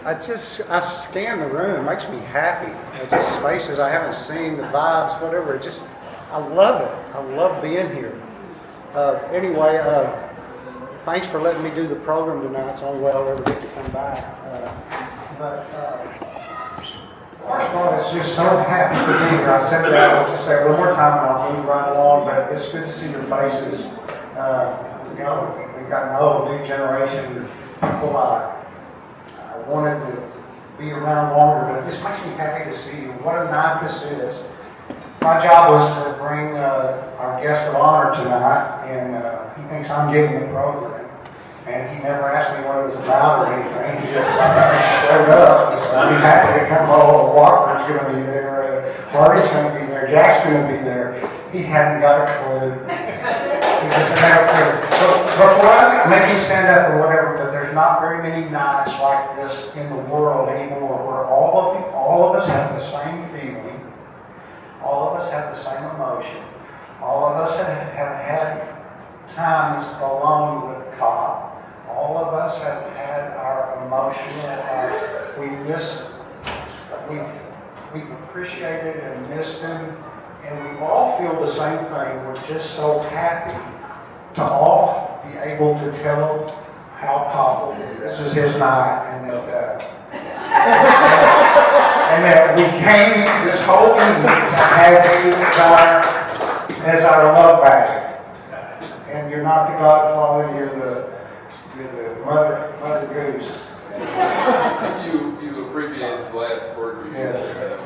I scan the room. It makes me happy. Just faces I haven't seen, the vibes, whatever. I love it. I love being here. Anyway, thanks for letting me do the program tonight. It's the only way I'll ever get to come back. First of all, it's just so happy to be here. I said that, I'll just say it one more time and I'll move right along, but it's good to see your faces. We've got an old, new generation of people I wanted to be around longer, but it just makes me happy to see you. What a night this is. My job was to bring our guest of honor tonight, and he thinks I'm giving the program. And he never asked me what it was about or anything. He just showed up. So I'd be happy to come. Oh, Walker's going to be there. Marty's going to be there. Jack's going to be there. He hadn't got a clue. He just had a clue. So before I make him stand up or whatever, but there's not very many nights like this in the world anymore where all of us have the same feeling. All of us have the same emotion. All of us have had times alone with Koppel. All of us have had our emotional, we've appreciated and missed him, and we all feel the same thing. We're just so happy to all be able to tell how Koppel, this is his night, and that we came this whole evening to have you as our love bag. And you're not the Godfather, you're the mother goose. You abbreviated the last word you used. Yes.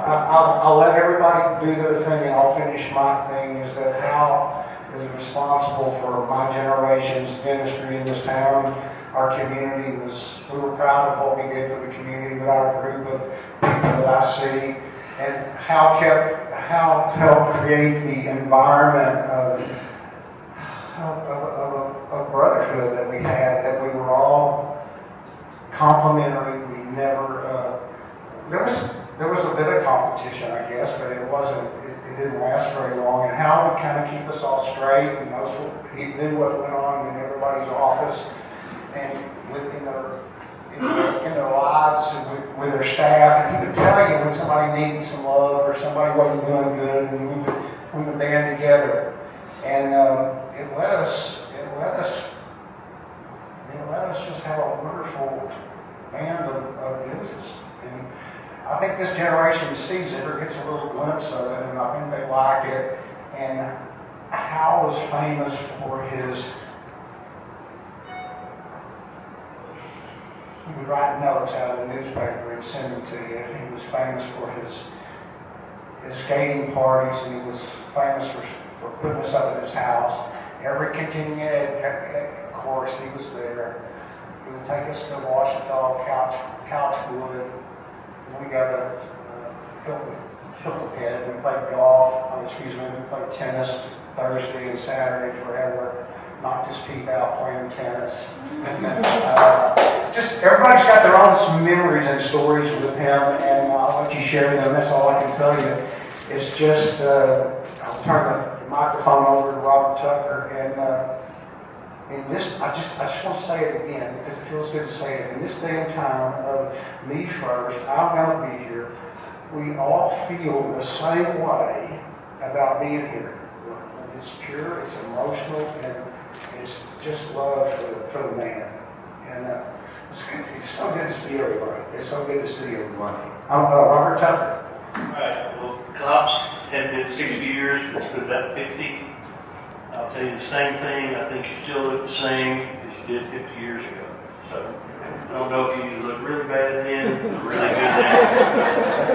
I'll let everybody do their thing, and I'll finish my thing. Is that Hal is responsible for my generation's ministry in this town. Our community we were proud of what we did for the community with our group of people that I see. And Hal helped create the environment of brotherhood that we had, that we were all complimentary. We never, there was a bit of competition, I guess, but it didn't last very long. And Hal would kind of keep us all straight, and he knew what went on in everybody's office and in their lives and with their staff. And he would tell you when somebody needed some love or somebody wasn't doing good, and we would band together. And it let us just have a wonderful band of business. And I think this generation sees it or gets a little glimpse of it, and I think they like it. And Hal was famous for he would write notes out of the newspaper and send them to you. He was famous for his skating parties, and he was famous for putting us up at his house. Every continuing ed course, he was there. He would take us to Washington, Couchwood. We got a Hilton Head. We played we played tennis Thursday and Saturday forever. Knocked his teeth out playing tennis. Just everybody's got their own memories and stories with him, and I'll let you share them. That's all I can tell you. It's just I'll turn the microphone over to Robert Tucker, and this I just want to say it again because it feels good to say it. In this day and time of me first, I'm going to be here. We all feel the same way about being here. It's pure, it's emotional, and it's just love for the man. And it's so good to see everybody. It's so good to see everybody. I'm Robert Tucker. All right. Well, Cops had been 60 years. It's been about 50. I'll tell you the same thing. I think you still look the same as you did 50 years ago. So I don't know if you look really bad then or really good now.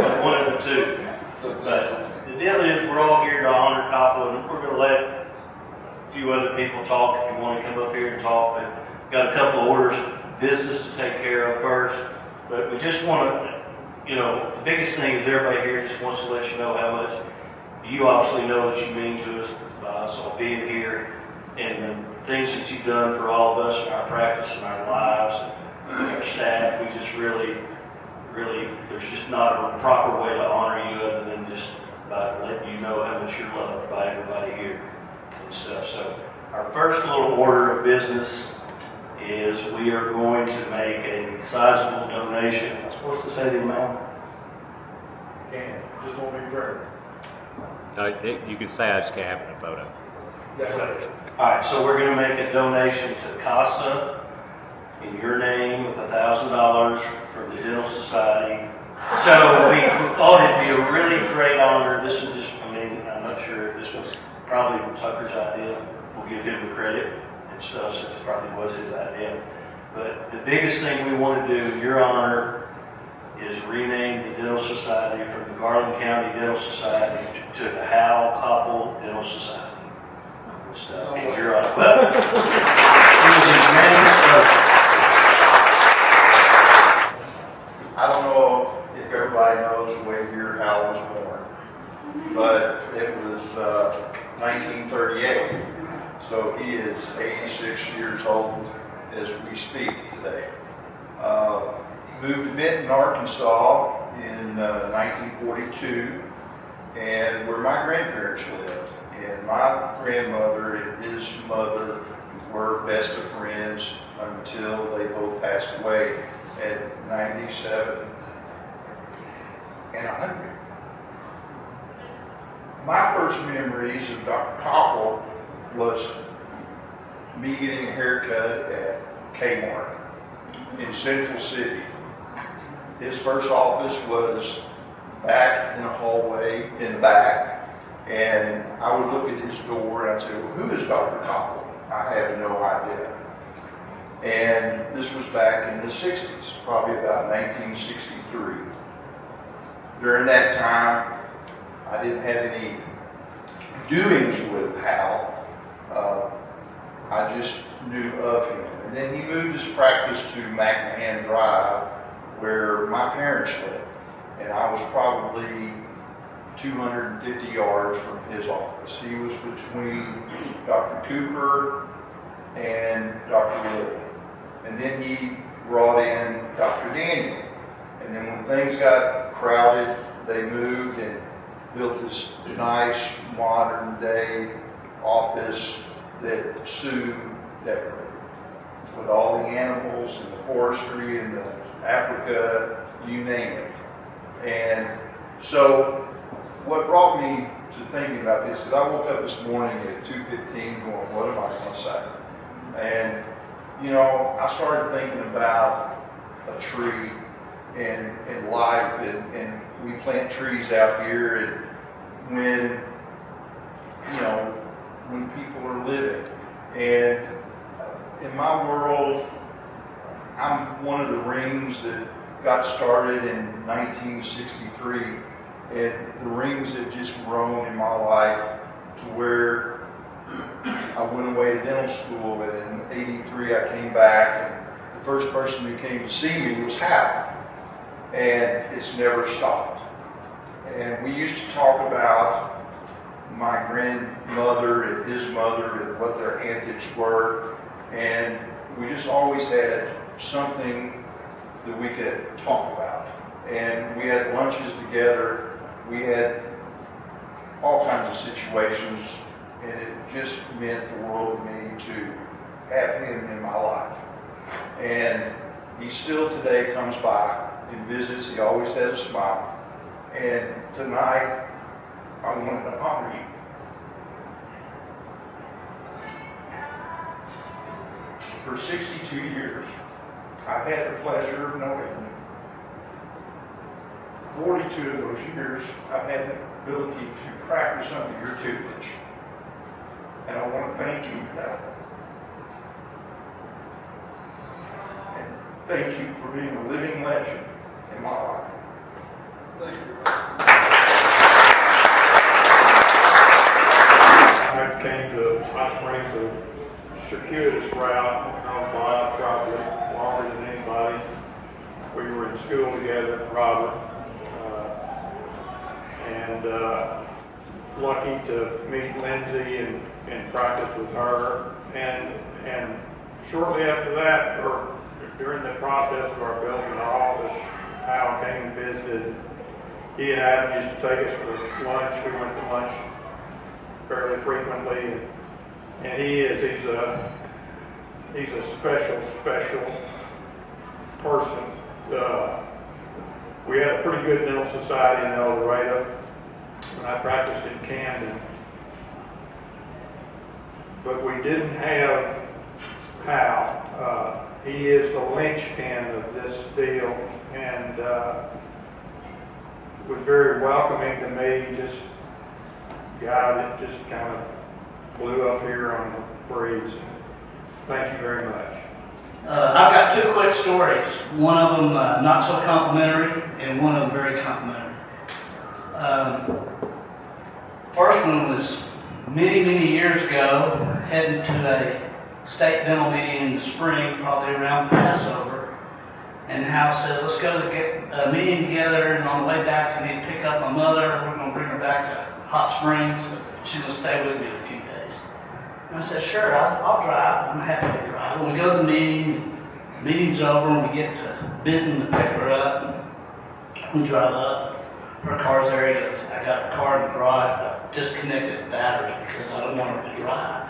But one of the two. But the deal is we're all here to honor Koppel, and we're going to let a few other people talk if you want to come up here and talk. But we've got a couple of orders of business to take care of first. But we just want to, the biggest thing is everybody here just wants to let you know how much you obviously know that you mean to us by us all being here, and the things that you've done for all of us in our practice and our lives and our staff. We just really, there's just not a proper way to honor you other than just by letting you know how much you're loved by everybody here and stuff. So our first little order of business is we are going to make a sizable donation. Am I supposed to say the amount? Can't, just won't be prayer. You can say I just can't have it in a photo. All right, so we're going to make a donation to CASA in your name with $1,000 from the Dental Society. So we thought it'd be a really great honor. This is just, I mean, I'm not sure if this was probably Tucker's idea. We'll give him the credit and stuff since it probably was his idea. But the biggest thing we want to do in your honor is rename the Dental Society from the Garland County Dental Society to the Hal Koppel Dental Society. And stuff in your honor. But it was a unanimous vote. I don't know if everybody knows when year Hal was born, but it was 1938. So he is 86 years old as we speak today. Moved to Benton, Arkansas in 1942, and where my grandparents lived. And my grandmother and his mother were best of friends until they both passed away at 97 and 100. My first memories of Dr. Koppel was me getting a haircut at Kmart in Central City. His first office was back in a hallway in the back, and I would look at his door and I'd say, well, who is Dr. Koppel? I have no idea. And this was back in the 60s, probably about 1963. During that time, I didn't have any doings with Hal. I just knew of him. And then he moved his practice to McMahon Drive, where my parents lived. And I was probably 250 yards from his office. He was between Dr. Cooper and Dr. Lilly. And then he brought in Dr. Daniel. And then when things got crowded, they moved and built this nice modern day office that Sue decorated with all the animals and the forestry and the Africa, you name it. And so what brought me to thinking about this, because I woke up this morning at 2:15 going, what am I going to say? And, you know, I started thinking about a tree and life, and we plant trees out here, and when, you know, when people are living. And in my world, I'm one of the rings that got started in 1963, and the rings have just grown in my life to where I went away to dental school, and in '83 I came back, and the first person who came to see me was Hal, and it's never stopped. And we used to talk about my grandmother and his mother and what their antics were, and we just always had something that we could talk about. And we had lunches together, we had all kinds of situations, and it just meant the world to me to have him in my life. And he still today comes by and visits, he always has a smile. And tonight, I wanted to honor you. For 62 years, I've had the pleasure of knowing you. 42 of those years, I've had the ability to practice under your tutelage. And I want to thank you for that. And thank you for being a living legend in my life. Thank you. I came to Hot Springs a circuitous route. I was blind probably longer than anybody. We were in school together, Robert, and lucky to meet Lindsay and practice with her. And shortly after that, or during the process of our building our office, Hal came and visited. He and Adam used to take us for lunch. We went to lunch fairly frequently, and he's he's a special person. We had a pretty good dental society in El Dorado when I practiced in Camden. But we didn't have Hal. He is the linchpin of this deal, and was very welcoming to me, just a guy that just kind of blew up here on the breeze. Thank you very much. I've got two quick stories. One of them not so complimentary, and one of them very complimentary. First one was many years ago, heading to a state dental meeting in the spring, probably around Passover. And Hal says, let's go to get a meeting together, and on the way back, I need to pick up my mother. We're going to bring her back to Hot Springs. She's going to stay with me a few days. And I said, sure, I'll drive. I'm happy to drive. When we go to the meeting's over, and we get to Benton to pick her up, we drive up. Her car's there. He goes, I got a car in the garage, but I disconnected the battery because I don't want her to drive.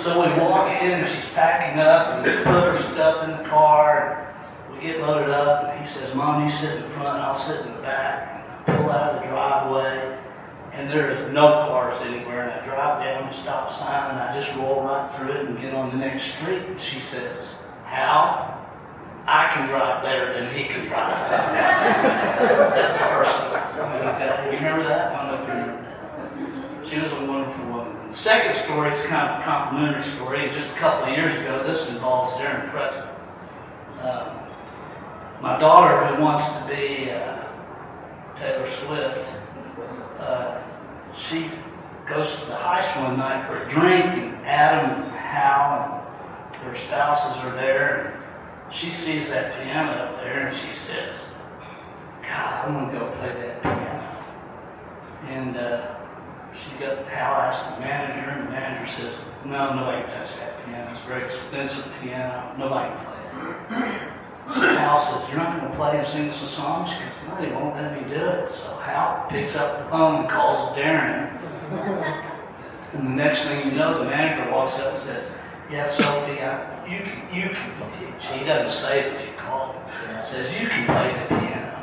So we walk in, and she's packing up, and we put her stuff in the car. We get loaded up, and he says, Mom, you sit in the front, I'll sit in the back. Pull out of the driveway, and there is no cars anywhere. And I drive down the stop sign, and I just roll right through it and get on the next street. And she says, Hal, I can drive better than he can drive. That's the first one. You remember that? I don't know if you remember that. She was a wonderful woman. The second story is kind of a complimentary story. Just a couple of years ago, this involves Darren Fretzel. My daughter, who wants to be Taylor Swift, she goes to the heist one night for a drink, and Adam and Hal and their spouses are there. And she sees that piano up there, and she says, God, I'm going to go play that piano. And Hal asks the manager, and the manager says, no, nobody can touch that piano. It's a very expensive piano. Nobody can play it. So Hal says, you're not going to play and sing us a song? She goes, no, they won't let me do it. So Hal picks up the phone and calls Darren. And the next thing you know, the manager walks up and says, yes, Sophie, you can, he doesn't say that you called him. Says, you can play the piano.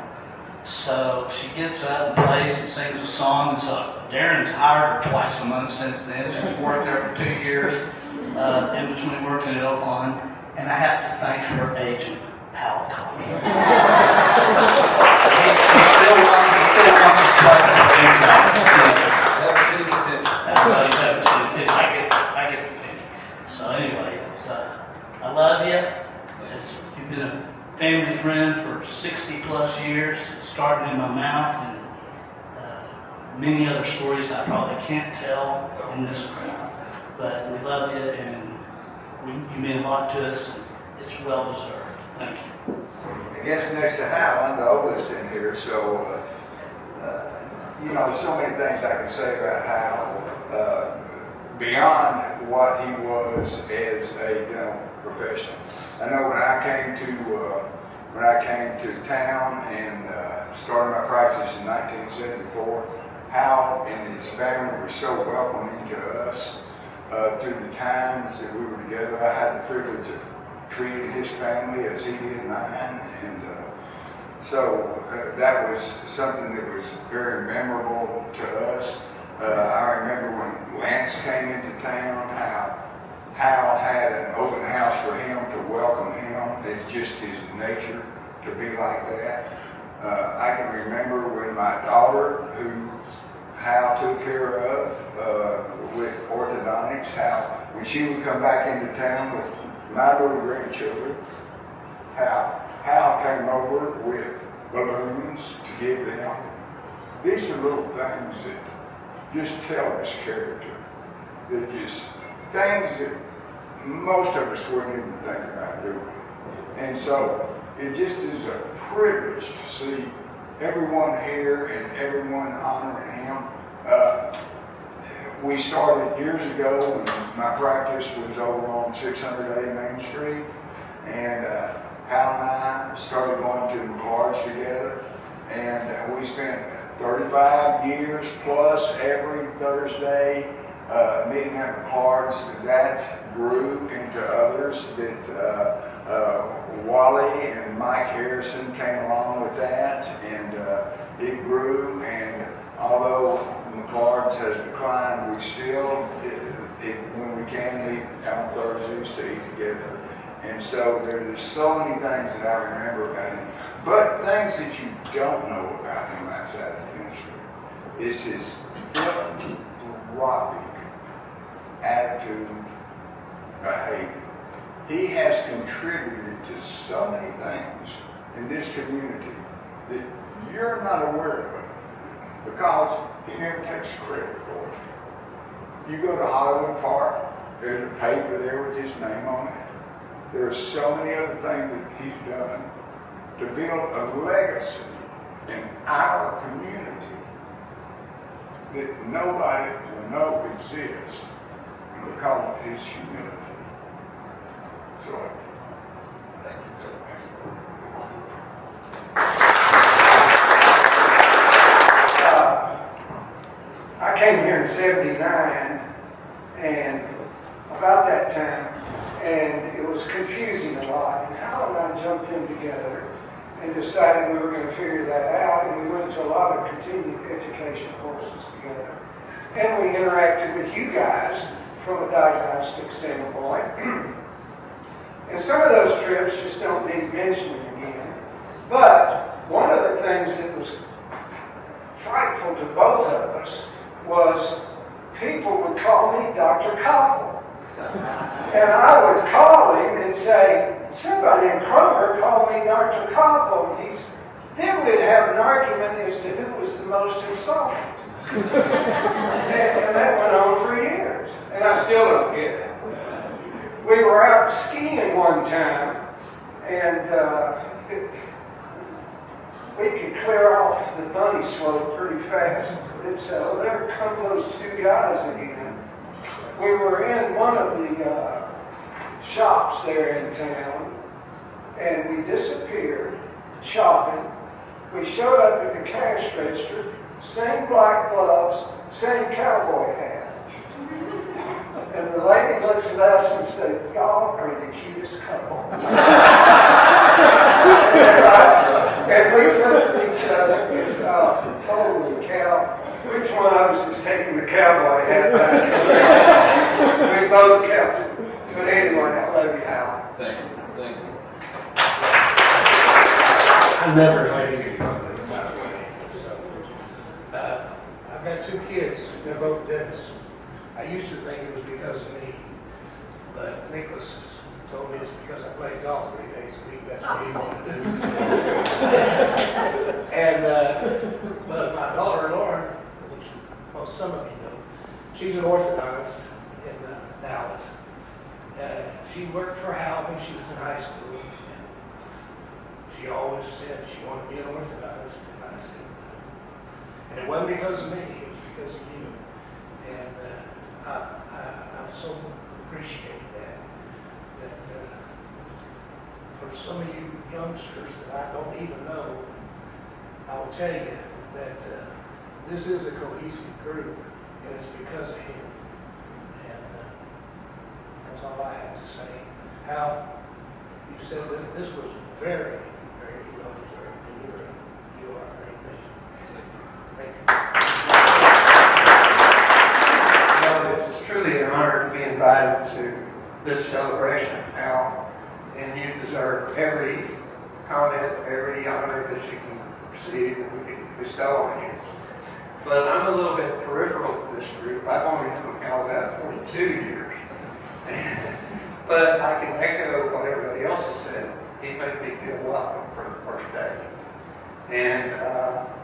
So she gets up and plays and sings a song. And so Darren's hired her twice a month since then. She's worked there for 2 years, in between working at Oakland. And I have to thank her agent, Hal Koppel. He still wants to play I get the picture. So anyway, I love you. You've been a family friend for 60 plus years, starting in my mouth, and many other stories I probably can't tell in this crowd. But we love you, and you mean a lot to us, and it's well deserved. Thank you. I guess next to Hal, I'm the oldest in here, so, so many things I can say about Hal, beyond what he was as a dental professional. I know when I came to town and started my practice in 1974, Hal and his family were so welcoming to us through the times that we were together. I had the privilege of treating his family as he did mine, and so that was something that was very memorable to us. I remember when Lance came into town, how Hal had an open house for him to welcome him. It's just his nature to be like that. I can remember when my daughter, who Hal took care of with orthodontics, how when she would come back into town with my little grandchildren, Hal came over with balloons to give them. These are little things that just tell his character. They're just things that most of us wouldn't even think about doing. And so it just is a privilege to see everyone here and everyone honoring him. We started years ago when my practice was over on 600A Main Street, and Hal and I started going to McLarge together, and we spent 35 years plus every Thursday meeting at McClard's, that grew into others, that Wally and Mike Harrison came along with that, and it grew, and although McClard's has declined, we still, when we can, meet on Thursdays to eat together. And so there's so many things that I remember about him, but things that you don't know about him outside of the ministry is his philanthropic attitude, behavior. He has contributed to so many things in this community that you're not aware of it because he never takes credit for it. You go to Hollywood Park, there's a paper there with his name on it. There are so many other things that he's done to build a legacy in our community that nobody will know exists because of his humility. So, Thank you. I came here in '79, and about that time, and it was confusing a lot. And Hal and I jumped in together and decided we were going to figure that out, and we went to a lot of continuing education courses together. And we interacted with you guys from a diagnostic standpoint. And some of those trips just don't need mentioning again. But one of the things that was frightful to both of us was people would call me Dr. Koppel. And I would call him and say, somebody in Kroger called me Dr. Koppel. And then we'd have an argument as to who was the most insulting. and that went on for years. And I still don't get it. We were out skiing one time, and we could clear off the bunny slope pretty fast. And so there come those two guys again. We were in one of the shops there in town, and we disappeared shopping. We showed up at the cash register, same black gloves, same cowboy hat. And the lady looks at us and said, y'all are the cutest couple. And we looked at each other and thought, holy cow, which one of us is taking the cowboy hat back? We both kept it. But anyway, I love you, Hal. Thank you. Thank you. I never made any comment about it. I've got two kids, they're both dentists. I used to think it was because of me, but Nicholas has told me it's because I play golf 3 days a week. That's what he wanted to do. But my daughter Lauren, which most some of you know, she's an orthodontist in Dallas. She worked for Hal when she was in high school. And she always said she wanted to be an orthodontist, and I said, and it wasn't because of me, it was because of you. And I so appreciate that for some of you youngsters that I don't even know, I will tell you that this is a cohesive group, and it's because of him. And that's all I have to say. Hal, you said that this was very, very well deserved, and you are a great man. Thank you. It's truly an honor to be invited to this celebration, Al, and you deserve every comment, every honor that you can receive and we can bestow on you. But I'm a little bit peripheral to this group. I've only known Al about 42 years. But I can echo what everybody else has said. He made me feel welcome from the first day. And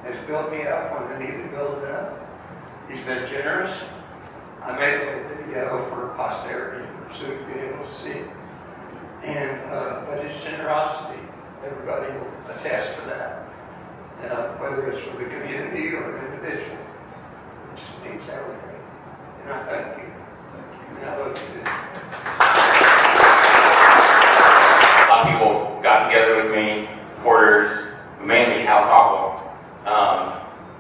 has built me up when I needed to build it up. He's been generous. I made a little video for posterity for Sue to be able to see. And but his generosity, everybody will attest to that. Whether it's for the community or an individual, it just means everything. And I thank you. And I love you too. A lot of people got together with me, porters, mainly Cal Koppel.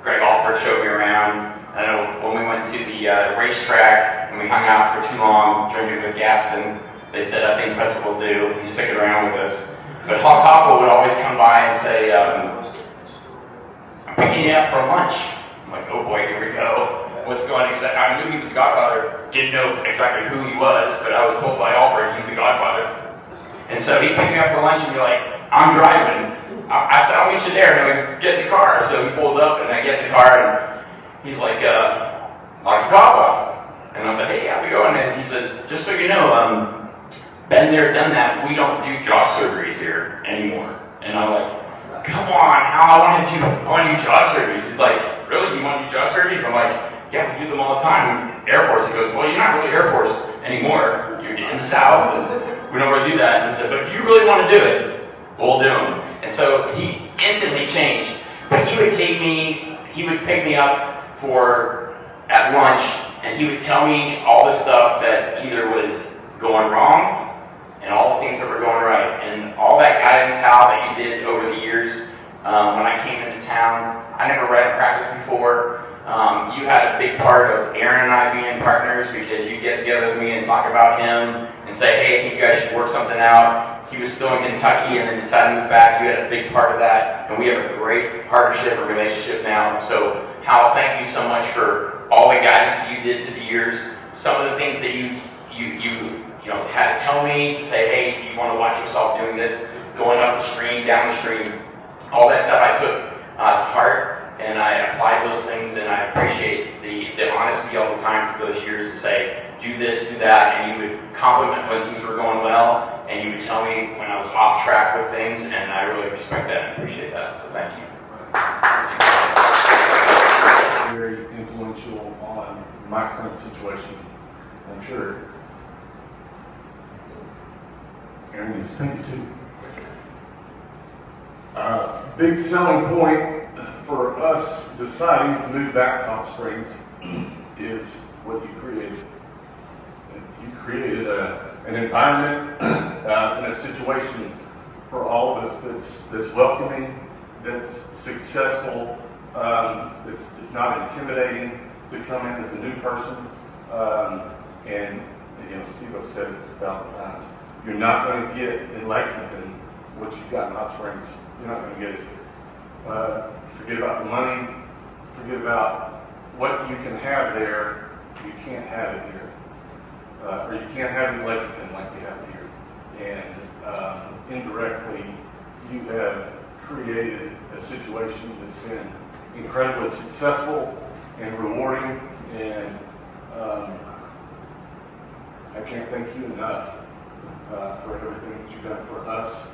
Greg Alford showed me around. I know when we went to the racetrack and we hung out for too long, drinking with Gaston. They said, I think Pretzel will do. He's sticking around with us. But Hawk Koppel would always come by and say, I'm picking you up for lunch. I'm like, oh boy, here we go. What's going on? I knew he was the Godfather. Didn't know exactly who he was, but I was told by Alfred he's the Godfather. And so he picked me up for lunch and be like, I'm driving. I said, I'll meet you there. And we get in the car. So he pulls up and I get in the car and he's like, Dr. Koppel. And I was like, hey, how's it going? And he says, just so you know, been there, done that. We don't do jaw surgeries here anymore. And I'm like, come on, how I want to do jaw surgeries. He's like, really? You want to do jaw surgeries? I'm like, yeah, we do them all the time. Air Force. He goes, well, you're not really Air Force anymore. You're in the South, and we don't really do that. And he said, but if you really want to do it, we'll do them. And so he instantly changed. But he would pick me up at lunch, and he would tell me all the stuff that either was going wrong and all the things that were going right. And all that guidance, Hal, that you did over the years, when I came into town, I never read a practice before. You had a big part of Aaron and I being partners because you get together with me and talk about him and say, hey, I think you guys should work something out. He was still in Kentucky and then decided to move back. You had a big part of that, and we have a great partnership and relationship now. So, Hal, thank you so much for all the guidance you did through the years. Some of the things that you had to tell me, to say, hey, you want to watch yourself doing this, going up the stream, down the stream, all that stuff I took to heart. And I applied those things, and I appreciate the honesty all the time for those years to say, do this, do that, and you would compliment when things were going well, and you would tell me when I was off track with things, and I really respect that and appreciate that, so thank you. Very influential on my current situation, I'm sure. Aaron is thank you too. Big selling point for us deciding to move back to Hot Springs is what you created. You created an environment and a situation for all of us that's welcoming, that's successful, it's not intimidating to come in as a new person. And Steve has said it 1,000 times. You're not going to get in Lexington what you've got in Hot Springs. You're not going to get it. Forget about the money, forget about what you can have there, you can't have it here. Or you can't have it in Lexington like you have here. And indirectly, you have created a situation that's been incredibly successful and rewarding, and I can't thank you enough for everything that you've done for us,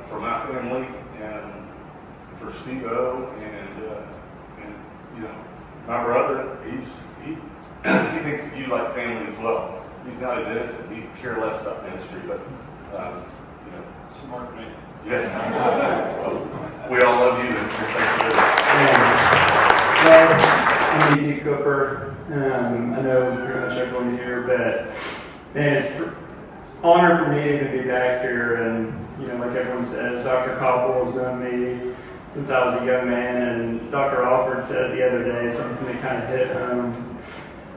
for my family, and for Steve-O, and my brother, he thinks of you like family as well. He's not a dentist, and he care less about dentistry, but Smart man. yeah. We all love you. I'm E.D. Cooper. I know pretty much everyone here, but man, it's an honor for me to be back here. And like everyone says, Dr. Koppel has known me since I was a young man, and Dr. Alford said the other day something that kind of hit home.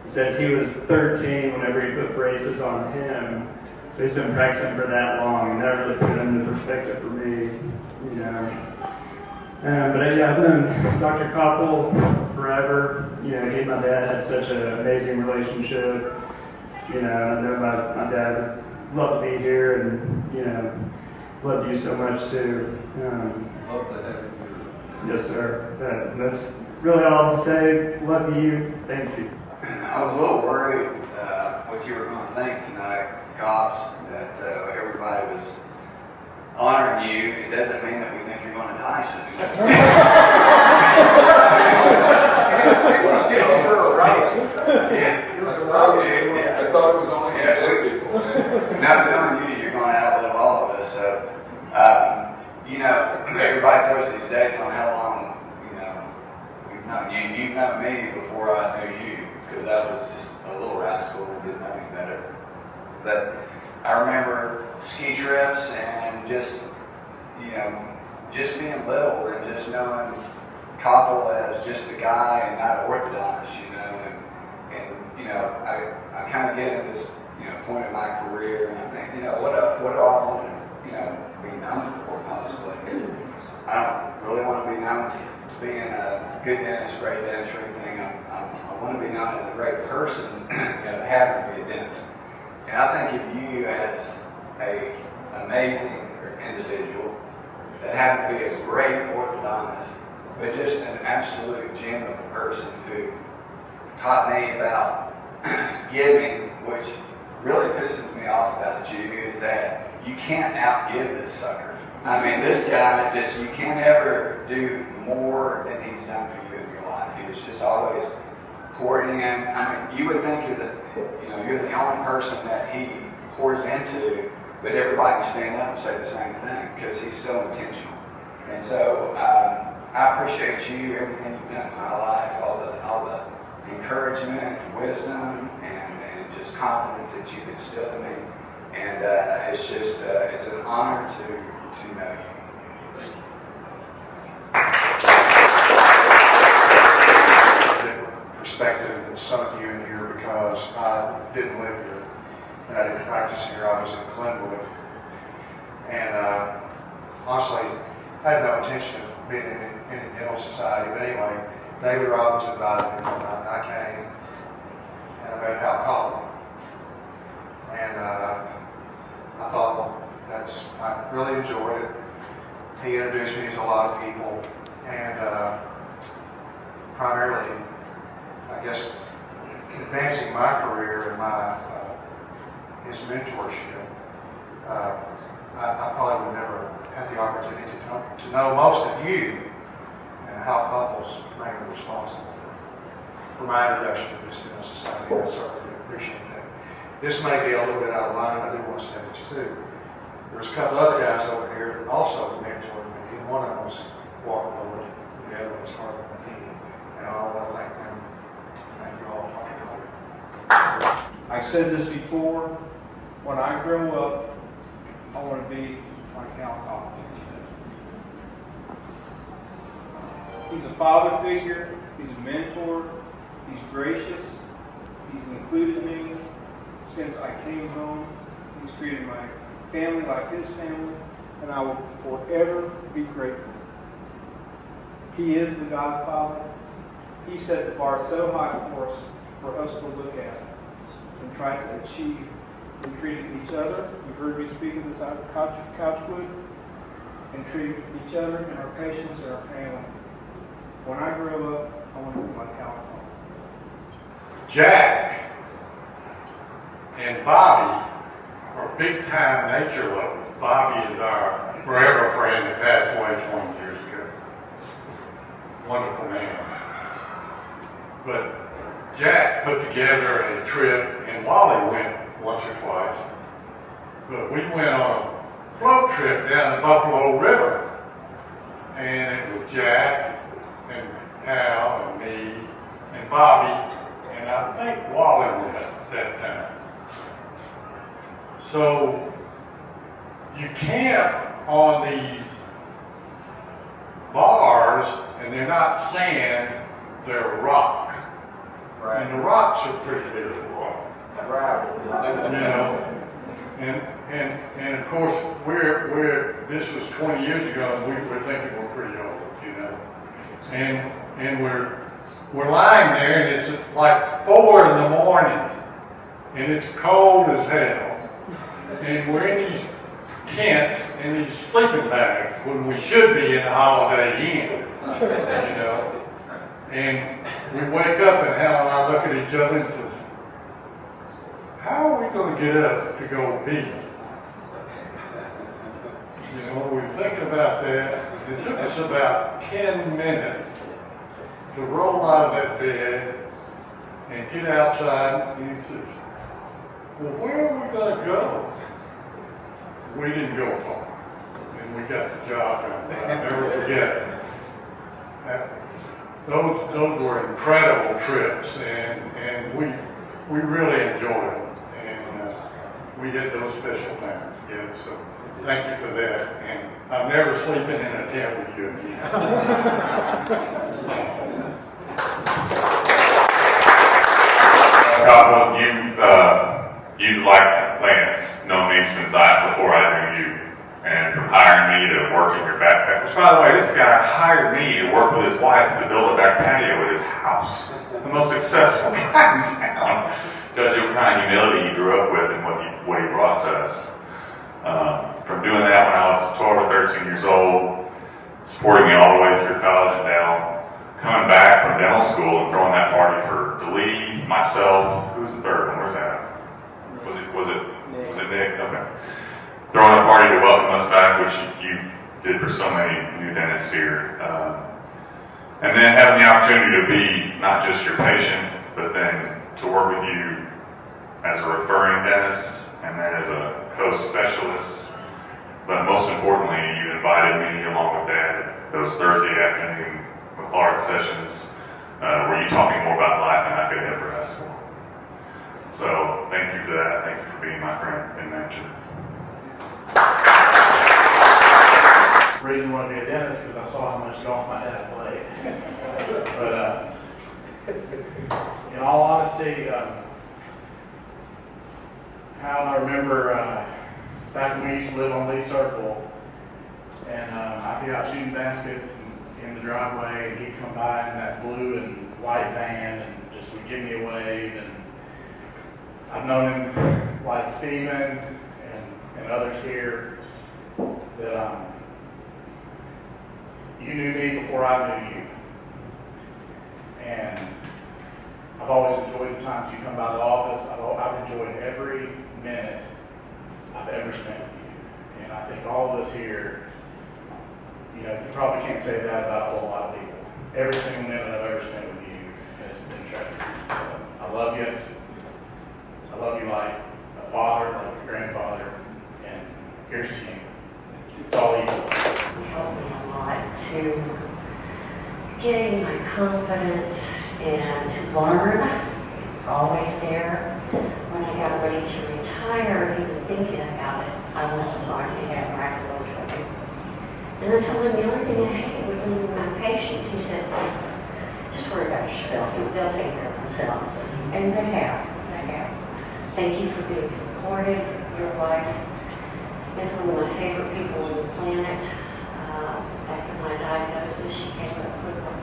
He says he was 13 whenever he put braces on him, so he's been practicing for that long, and that really put it into perspective for me, But yeah, I've known Dr. Koppel forever. He and my dad had such an amazing relationship. I know my dad loved to be here, and loved you so much too. Love to have you here. Yes, sir. That's really all to say. Love you. Thank you. I was a little worried what you were going to think tonight, cops, that everybody was honoring you. It doesn't mean that we think you're going to die soon. It was a roast. I thought it was only dead people. Not knowing you, you're going to outlive all of us. So, everybody throws these dates on how long, we've known you. You've known me before I knew you, because I was just a little rascal and didn't know any better. But I remember ski trips and just being little and just knowing Koppel as just a guy and not orthodox, and I kind of get in this, point in my career, and I think, what do I want to, be known for, honestly? I don't really want to be known for being a good dentist, great dentist, or anything. I want to be known as a great person, that happened to be a dentist. And I think of you as a amazing individual that happened to be a great orthodontist, but just an absolute gem of a person who taught me about giving, which really pisses me off about you, is that you can't outgive this sucker. I mean, this guy you can't ever do more than he's done for you in your life. He was just always poured in. I mean, you would think you're the only person that he pours into, but everybody can stand up and say the same thing because he's so intentional. And so I appreciate you, everything you've done in my life, all the encouragement, wisdom, and just confidence that you've instilled in me. And it's just it's an honor to know you. Thank you. Perspective than some of you in here because I didn't live here and I didn't practice here. I was in Glenwood, and honestly, I had no intention of being in any dental society. But anyway, David Robbins invited me one night, and I came and I met Hal Koppel, and I thought, well, I really enjoyed it. He introduced me to a lot of people, and primarily, I guess, advancing my career and his mentorship. I probably would never have the opportunity to know most of you, and how Koppel's mainly responsible for my introduction to this dental society. I certainly appreciate that. This may be a little bit out of line. I do want to say this too. There's a couple other guys over here that also mentored me. One of them was Walker Lord, the other one was Harvey Martini, and I want to thank them. Thank you all. I've said this before, when I grow up, I want to be like Hal Koppel. He's a father figure, he's a mentor, he's gracious, he's included me since I came home. He's treated my family like his family, and I will forever be grateful. He is the Godfather. He set the bar so high for us to look at and try to achieve. We treated each other. You've heard me speak of this out of Couchwood, and treated each other and our patients and our family. When I grow up, I want to be like Hal. Jack and Bobby are big time nature lovers. Bobby is our forever friend that passed away 20 years ago. Wonderful man. But Jack put together a trip, and Wally went once or twice. But we went on a float trip down the Buffalo River. And it was Jack and Hal and me and Bobby, and I think Wally went at that time. So you camp on these bars, and they're not sand, they're rock. Right. And the rocks are pretty beautiful. Right. And of course this was 20 years ago, and we were thinking we're pretty old, And we're lying there, and it's like 4 in the morning, and it's cold as hell. And we're in these tents and these sleeping bags when we should be in the Holiday Inn, And we wake up, and Hal and I look at each other and says, how are we going to get up to go pee? We're thinking about that. It took us about 10 minutes to roll out of that bed and get outside. And he says, well, where are we going to go? We didn't go far. And we got the job done. I'll never forget it. Those were incredible trips, and we really enjoyed them. We did those special times together, so thank you for that. And I'm never sleeping in a tent with you again. Koppel, you like Lance, know me since before I knew you, and from hiring me to work in your backpack. Which, by the way, this guy hired me to work with his wife to build a back patio at his house. The most successful guy in town. Tells you what kind of humility you grew up with and what he brought to us. From doing that when I was 12 or 13 years old, supporting me all the way through college and now coming back from dental school and throwing that party for Lee, myself, who's the third one? Where's that? Was it Nick? Okay. Throwing a party to welcome us back, which you did for so many new dentists here. And then having the opportunity to be not just your patient, but then to work with you as a referring dentist and then as a co-specialist. But most importantly, you invited me along with Dad those Thursday afternoon McClard sessions where you taught me more about life than I could ever ask for. So thank you for that. Thank you for being my friend and mentor. The reason I wanted to be a dentist because I saw how much golf my dad played. But in all honesty, Hal, I remember back when we used to live on Lee Circle, and I'd be out shooting baskets in the driveway, and he'd come by in that blue and white van and just would give me a wave. And I've known him like Steven and others here that you knew me before I knew you. And I've always enjoyed the times you come by the office. I've enjoyed every minute I've ever spent with you. And I think all of us here, you probably can't say that about a whole lot of people. Every single minute I've ever spent with you has been treasured. I love you. I love you like a father, like a grandfather. And here's to you. It's all you. Helped me a lot to gain my confidence and to learn. It's always there. When I got ready to retire, even thinking about it, I went to talk to him right a little trouble. And I told him the only thing I hated was leaving my patients. He said, just worry about yourself. They'll take care of themselves. And they have. They have. Thank you for being supportive. Your wife is one of my favorite people on the planet. After my diagnosis, she came up with her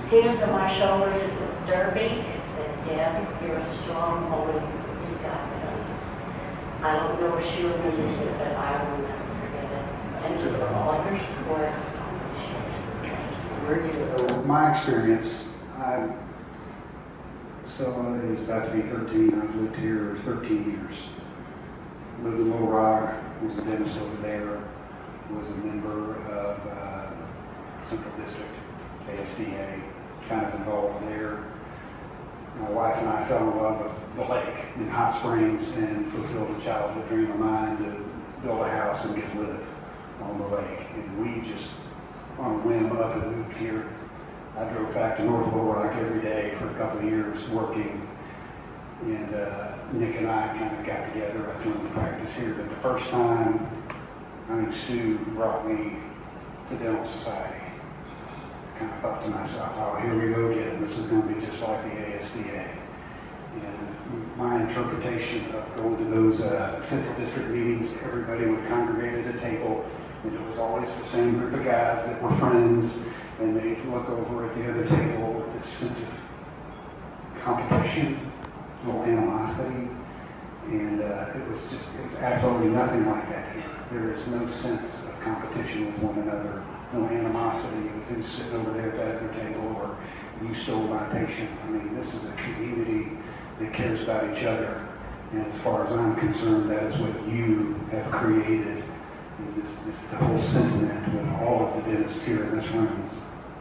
hands on my shoulders and looked derby and said, Deb, you're a strong woman. You got this. I don't know if she remembers it, but I will never forget it. Thank you for all your support. My experience, is about to be 13. I've lived here 13 years. Lived in Little Rock, was a dentist over there, was a member of Central District, ASDA, kind of involved there. My wife and I fell in love with the lake in Hot Springs and fulfilled a childhood dream of mine to build a house and get to live on the lake. And we just, on a whim, up and moved here. I drove back to North Little Rock every day for a couple of years working, and Nick and I kind of got together. I joined the practice here, but the first time, I think Stu brought me to Dental Society. I kind of thought to myself, oh, here we go again. This is going to be just like the ASDA. And my interpretation of going to those Central District meetings, everybody would congregate at a table, and it was always the same group of guys that were friends, and they'd look over at the other table with this sense of competition, a little animosity, and it was absolutely nothing like that here. There is no sense of competition with one another, no animosity with who's sitting over there at that other table, or you stole my patient. I mean, this is a community that cares about each other, and as far as I'm concerned, that is what you have created. This the whole sentiment with all of the dentists here in this room,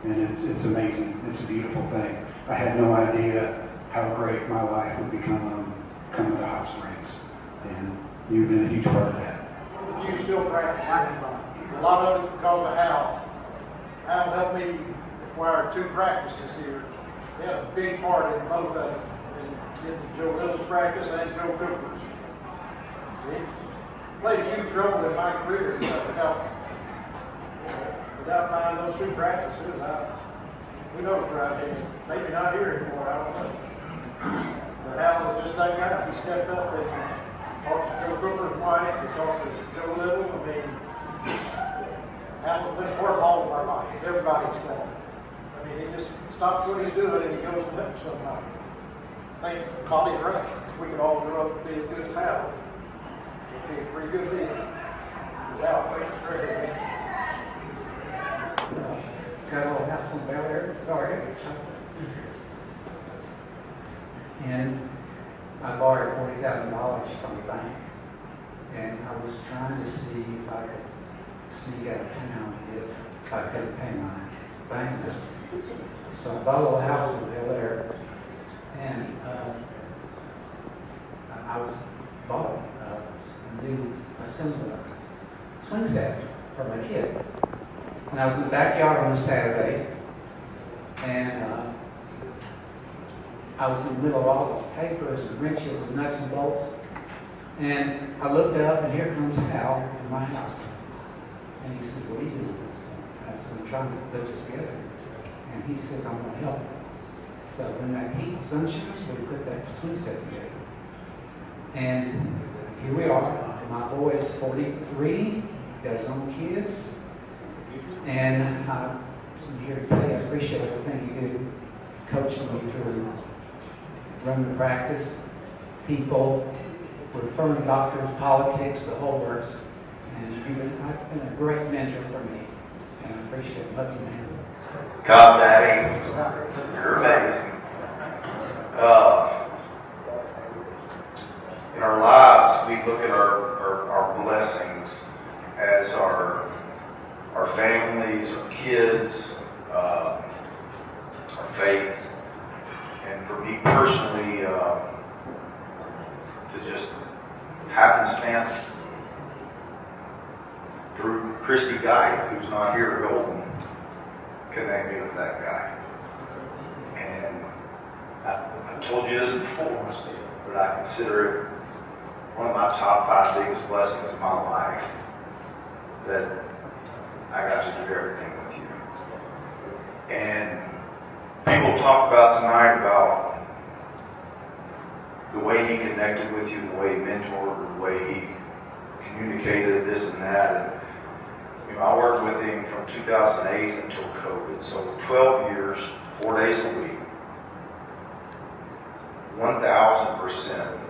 and it's amazing. It's a beautiful thing. I had no idea how great my life would become coming to Hot Springs, and you've been a huge part of that. If you still practice, a lot of it's because of Hal. Hal helped me acquire 2 practices here. He had a big part in both of them, in Joe Hills' practice and Joe Cooper's. See? Played a huge role in my career without buying those 2 practices. Who knows right here? Maybe not here anymore, I don't know. Hal was just that guy. He stepped up and talked to Joe Cooper's wife, he talked to Joe Little. I mean, Hal's been a part of all of our lives, everybody's son. I mean, he just stops what he's doing and he goes and helps somebody. I think Bobby's right. If we could all grow up to be as good as Hal, it'd be a pretty good deal. Hal, thanks for everything. Got a little house on Bel Air, sorry. And I borrowed $40,000 from the bank. And I was trying to see if I could sneak out of town if I couldn't pay my bank bill. So I bought a little house in Bel Air. And I was bought a new assembly swing set for my kid. And I was in the backyard on a Saturday, and I was in the middle of all those papers and wrenches and nuts and bolts. And I looked up, and here comes Hal in my house. And he said, "What are you doing?" I said, "I'm trying to put this together." And he says, "I'm going to help." So when that heat sunshine, we put that swing set together. And here we are. My boy's 43, got his own kids. And I'm here to tell you I appreciate everything you do, coaching me through running the practice, people, referring doctors, politics, the whole works. And you've been a great mentor for me. And I appreciate it. Love you, man. God, Daddy, you're amazing. In our lives, we look at our blessings as our families, our kids, our faith. And for me personally, to just happenstance through Christy Guy, who's not here to go and connect me with that guy. And I told you this before, but I consider it one of my top 5 biggest blessings in my life that I got to do everything with you. And people talk about tonight about the way he connected with you, the way he mentored, the way he communicated this and that. And, you know, I worked with him from 2008 until COVID, so 12 years, 4 days a week, 1,000%.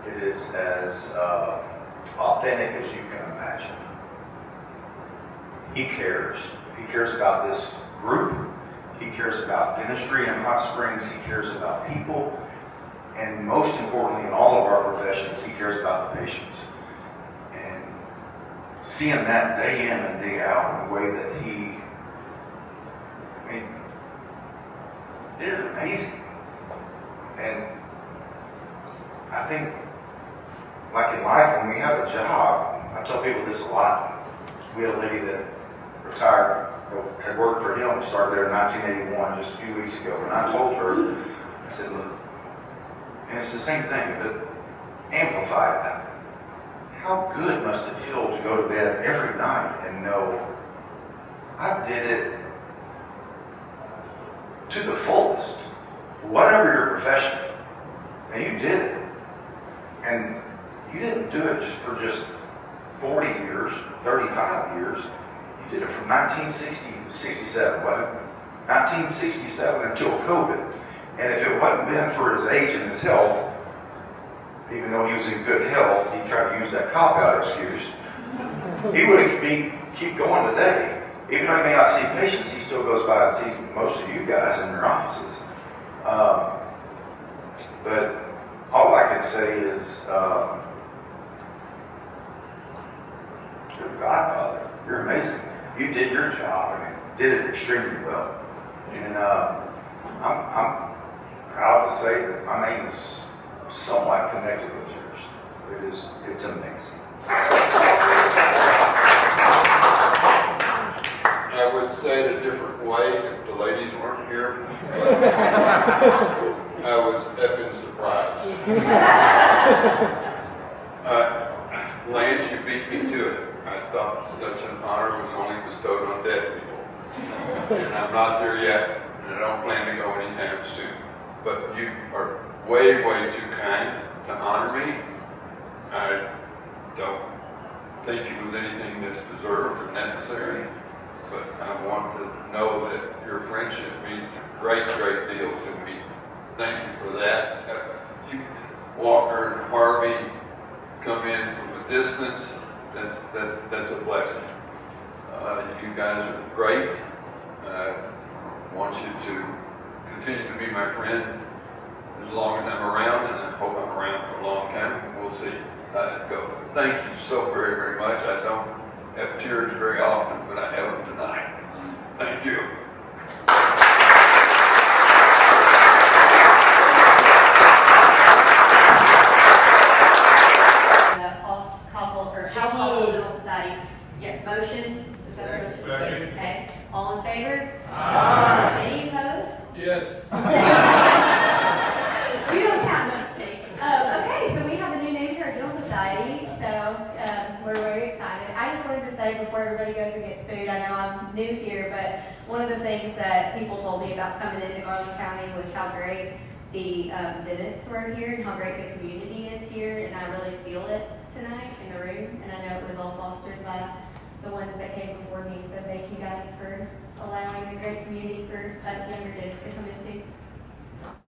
It is as authentic as you can imagine. He cares. He cares about this group. He cares about dentistry in Hot Springs. He cares about people. And most importantly, in all of our professions, he cares about the patients. And seeing that day in and day out in the way that he, I mean, did it amazing. And I think, like in life, when we have a job, I tell people this a lot. We had a lady that retired, had worked for him, started there in 1981, just a few weeks ago. And I told her, I said, look, and it's the same thing, but amplify that. How good must it feel to go to bed every night and know I did it to the fullest, whatever your profession, and you did it. And you didn't do it just for 40 years, 35 years. You did it from 1967, wasn't it? 1967 until COVID. And if it wasn't been for his age and his health, even though he was in good health, he tried to use that cop-out excuse, he would keep going today. Even though he may not see patients, he still goes by and sees most of you guys in your offices. But all I can say is, you're the Godfather. You're amazing. You did your job. I mean, did it extremely well. And I'm proud to say that my name is somewhat connected with yours. It's amazing. I would say it a different way if the ladies weren't here. But I was effing surprised. Lance, you beat me to it. I thought such an honor was only bestowed on dead people. And I'm not there yet, and I don't plan to go anytime soon. But you are way, way too kind to honor me. I don't think it was anything that's deserved or necessary, but I want to know that your friendship means a great, great deal to me. Thank you for that. Walker and Harvey come in from a distance. That's a blessing. You guys are great. I want you to continue to be my friend as long as I'm around, and I hope I'm around for a long time. We'll see how that goes. Thank you so very, very much. I don't have tears very often, but I have them tonight. Thank you. Koppel, or Koppel Middle Society. Yeah, motion? Is that what it's- Second. Okay, all in favor? Aye. Any opposed? Yes. We don't count, no mistake. Okay, so we have a new name to our Middle Society, so we're very excited. I just wanted to say before everybody goes and gets food, I know I'm new here, but one of the things that people told me about coming into Garland County was how great the dentists were here and how great the community is here, and I really feel it tonight in the room, and I know it was all fostered by the ones that came before me, so thank you guys for allowing a great community for us younger dentists to come into.